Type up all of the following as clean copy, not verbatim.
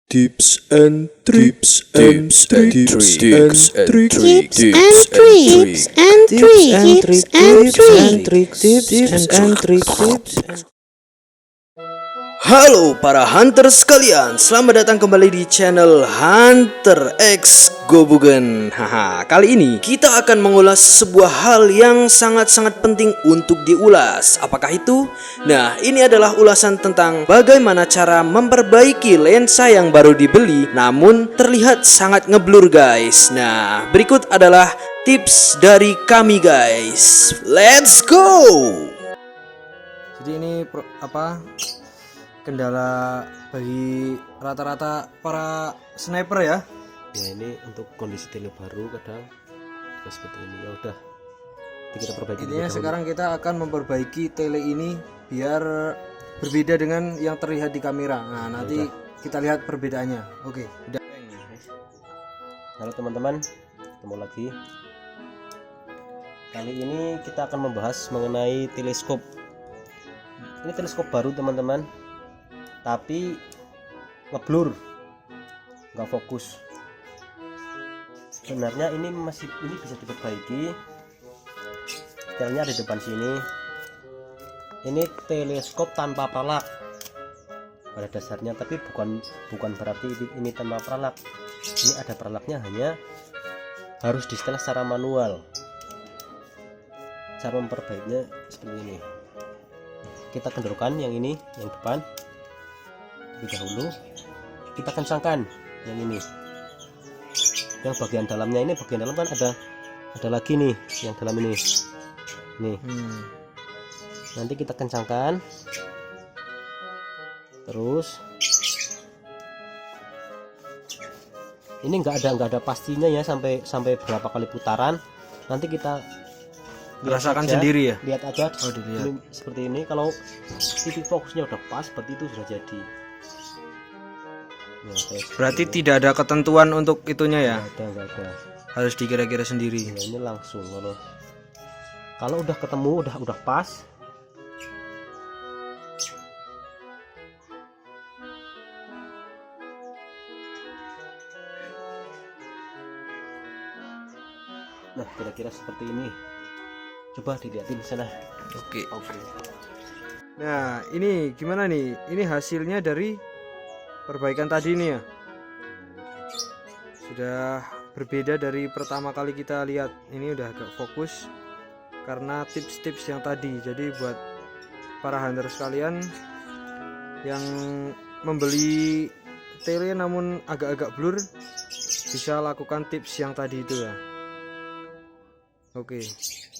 Tips and tricks and tricks and tricks and tricks. Halo para hunter sekalian, selamat datang kembali di channel Hunter X Gobugen. Kali ini kita akan mengulas sebuah hal yang sangat-sangat penting untuk diulas. Apakah itu? Nah, ini adalah ulasan tentang bagaimana cara memperbaiki lensa yang baru dibeli namun terlihat sangat ngeblur guys. Nah, berikut adalah tips dari kami guys. Let's go. Jadi ini kendala bagi rata-rata para sniper ya. Ya ini untuk kondisi tele baru kadang seperti ini. Ya udah, kita perbaiki. Intinya sekarang kita akan memperbaiki tele ini biar berbeda dengan yang terlihat di kamera. Nah nanti kita lihat perbedaannya. Oke, udah. Halo teman-teman, ketemu lagi. Kali ini kita akan membahas mengenai teleskop. Ini teleskop baru teman-teman, tapi ngeblur, nggak fokus. Sebenarnya ini bisa diperbaiki. Detailnya ada di depan sini. Ini teleskop tanpa paralak pada dasarnya, tapi bukan berarti ini tanpa paralak. Ini ada paralaknya, hanya harus disetel secara manual. Cara memperbaikinya seperti ini. Kita kendorkan yang ini, yang depan. Lebih dahulu kita kencangkan yang ini. Yang bagian dalamnya ini, bagian dalam kan ada lagi nih yang dalam ini nih. Nanti kita kencangkan terus. Ini nggak ada pastinya ya sampai berapa kali putaran. Nanti kita Rasakan sendiri ya. Lihat aja. Dilihat. Ini, seperti ini. Kalau titik fokusnya udah pas seperti itu sudah jadi. Nah, Berarti tidak ada ketentuan untuk itunya ya. Nggak ada. Harus dikira-kira sendiri. Nah, ini langsung kalau udah ketemu, udah pas. Nah, kira-kira seperti ini. Coba dilihatin sana. Oke. Nah, ini gimana nih? Ini hasilnya dari perbaikan tadi nih ya. Sudah berbeda dari pertama kali kita lihat. Ini udah agak fokus karena tips-tips yang tadi. Jadi buat para hunter sekalian yang membeli tele namun agak-agak blur, bisa lakukan tips yang tadi itu ya. Oke.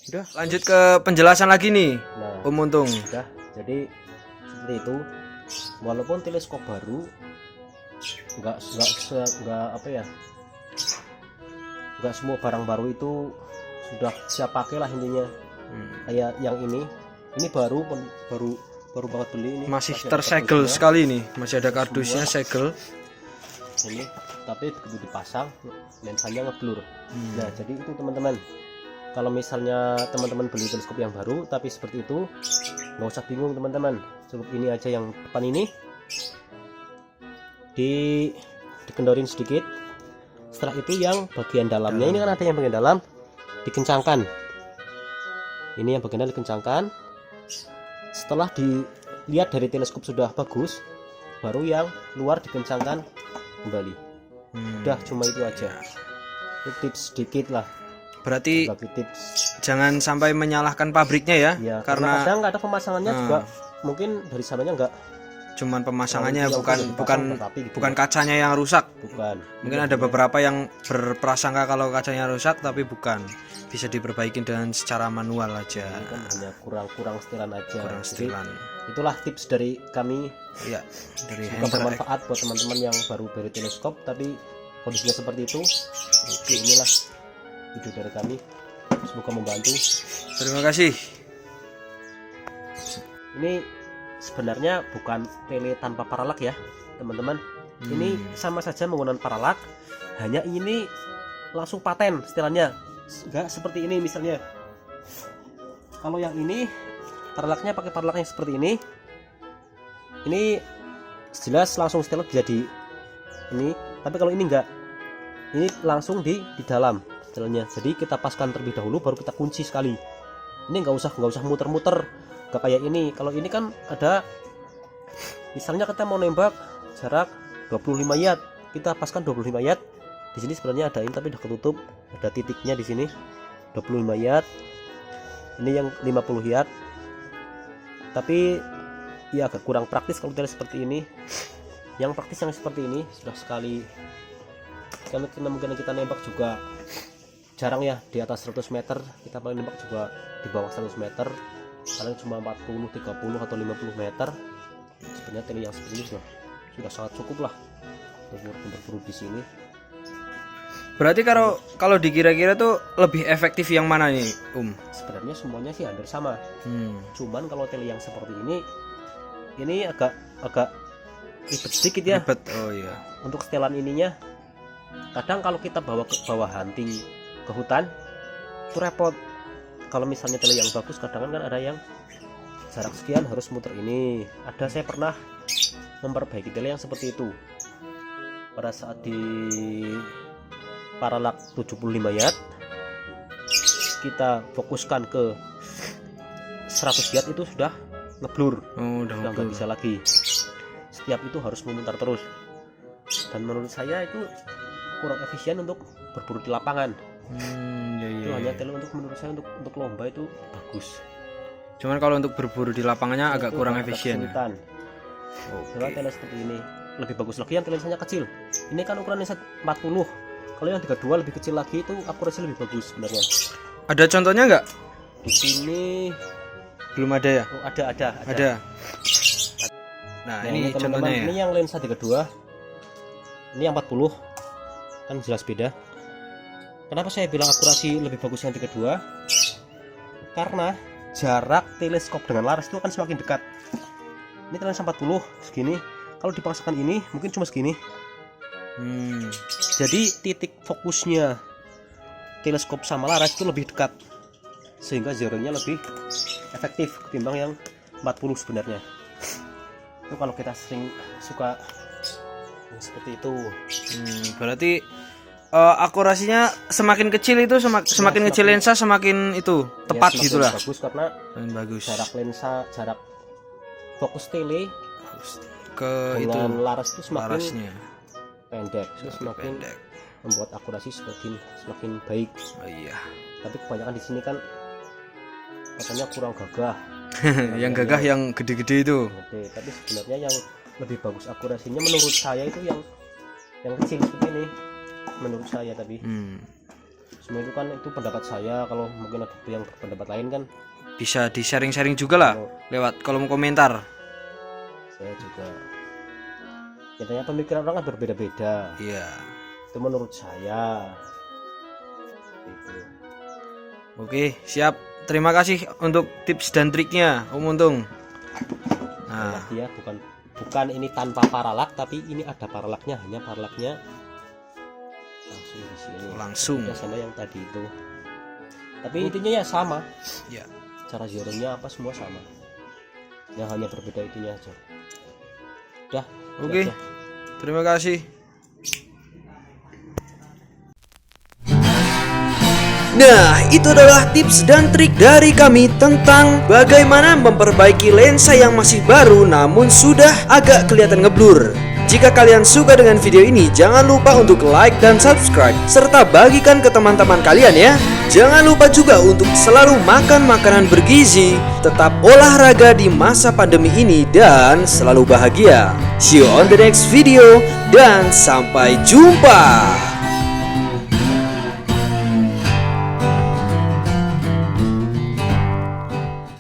Udah, lanjut ke penjelasan lagi nih. Nah, Om Untung. udah. Jadi seperti itu. Walaupun teleskop baru, nggak semua barang baru itu sudah siap pakai lah intinya. Kayak yang ini baru banget beli ini. Masih tersegel sekali nih, masih ada kardusnya segel. Ini tapi begitu dipasang lensanya ngeblur. Nah, jadi itu teman-teman. Kalau misalnya teman-teman beli teleskop yang baru tapi seperti itu, nggak usah bingung teman-teman. Cukup ini aja yang depan ini dikendorin sedikit. Setelah itu yang bagian dalamnya ini kan ada yang bagian dalam dikencangkan. Ini yang bagian dalam dikencangkan. Setelah dilihat dari teleskop sudah bagus, baru yang luar dikencangkan kembali. Udah, cuma itu aja. Itu tips sedikit lah. Berarti tips. jangan sampai menyalahkan pabriknya ya, karena kadang nggak ada pemasangannya juga. Mungkin dari sananya nggak. Cuman pemasangannya, bukan bukan kacanya yang rusak. Bukan. Mungkin ada beberapa yang berprasangka kalau kacanya rusak, tapi bukan. Bisa diperbaiki dengan secara manual aja. Kan hanya kurang setelan aja. Kurang setelan. Itulah tips dari kami. Ya, dari Semoga bermanfaat buat teman-teman yang baru beli teleskop tapi kondisinya seperti itu. Oke, inilah video dari kami. Semoga membantu. Terima kasih. Ini sebenarnya bukan tele tanpa paralak ya teman-teman. Ini sama saja menggunakan paralak, hanya ini langsung paten setelannya. Enggak seperti ini misalnya. Kalau yang ini paralaknya pakai paralak yang seperti ini jelas langsung setel bisa ini. Tapi kalau ini enggak, ini langsung di dalam jalannya. Jadi kita paskan terlebih dahulu, baru kita kunci sekali. Ini nggak usah muter-muter, nggak kayak ini. Kalau ini kan ada, misalnya kita mau nembak jarak 25 yard, kita paskan 25 yard. Di sini sebenarnya ada ini tapi udah ketutup, ada titiknya di sini 25 yard. Ini yang 50 yard. Tapi ya agak kurang praktis kalau tidak seperti ini. Yang praktis yang seperti ini sudah sekali. Karena mungkin kita nembak juga jarang ya di atas 100 meter, kita paling nembak juga di bawah 100 meter, paling cuma 40, 30 atau 50 meter. Sebenarnya tele yang seperti ini sudah sangat cukup lah untuk berburu di sini. Berarti kalau dikira-kira tuh lebih efektif yang mana nih, Sebenarnya semuanya sih hampir sama. Cuman kalau tele yang seperti ini agak ribet sedikit ya. Ribet, oh iya. Untuk setelan ininya, kadang kalau kita bawa hunting ke hutan itu repot. Kalau misalnya tele yang bagus, kadang kan ada yang jarak sekian harus muter ini. Saya pernah memperbaiki tele yang seperti itu pada saat di paralak 75 yard, kita fokuskan ke 100 yard itu sudah ngeblur, udah nggak bisa lagi. Setiap itu harus memutar terus, dan menurut saya itu kurang efisien untuk berburu di lapangan. Itu hanya tele menurut saya untuk lomba itu bagus. Cuman kalau untuk berburu di lapangannya agak kurang efisien. Kalau tele seperti ini lebih bagus lagi yang tele lensanya kecil. Ini kan ukuran lensa 40. Kalau yang 32 lebih kecil lagi itu akurasi lebih bagus sebenarnya. Ada contohnya nggak? Di sini belum ada ya? Oh, ada. Nah, ini contohnya ya. Ini yang lensa 32. Ini yang 40. Kan jelas beda. Kenapa saya bilang akurasi lebih bagus yang 32? Karena jarak teleskop dengan laras itu akan semakin dekat. Ini lensa 40 segini. Kalau dipaksakan ini mungkin cuma segini. Jadi titik fokusnya teleskop sama laras itu lebih dekat, sehingga zeronya lebih efektif ketimbang yang 40 sebenarnya. Itu kalau kita sering suka seperti itu. Berarti akurasinya semakin kecil itu semakin kecil lensa semakin itu tepat ya, gitulah. Bagus karena bagus. Jarak lensa, jarak fokus tele ke dengan itu laras itu semakin larasnya pendek, itu semakin pendek. Membuat akurasi semakin baik. Oh iya. Tapi kebanyakan di sini kan katanya kurang gagah. Yang gagah yang gede-gede itu. Oke, tapi sebenarnya yang lebih bagus akurasinya menurut saya itu yang kecil seperti ini. Menurut saya tapi semua itu kan itu pendapat saya. Kalau mungkin ada yang berpendapat lain kan bisa di sharing-sharing juga lah lewat kolom komentar. Saya juga katanya pemikiran orang kan berbeda-beda. Iya. Itu menurut saya. Itu. Oke, siap. Terima kasih untuk tips dan triknya, Om Untung. Nah, dia bukan ini tanpa paralak, tapi ini ada paralaknya, hanya paralaknya langsung di sini. Langsung. Udah sama yang tadi itu. Tapi intinya ya sama. Ya. Cara zeronya apa semua sama. Ya hanya berbeda itunya aja. Udah. Oke. Terima kasih. Nah, itu adalah tips dan trik dari kami tentang bagaimana memperbaiki lensa yang masih baru namun sudah agak kelihatan ngeblur. Jika kalian suka dengan video ini, jangan lupa untuk like dan subscribe serta bagikan ke teman-teman kalian ya. Jangan lupa juga untuk selalu makan makanan bergizi, tetap olahraga di masa pandemi ini dan selalu bahagia. See you on the next video dan sampai jumpa.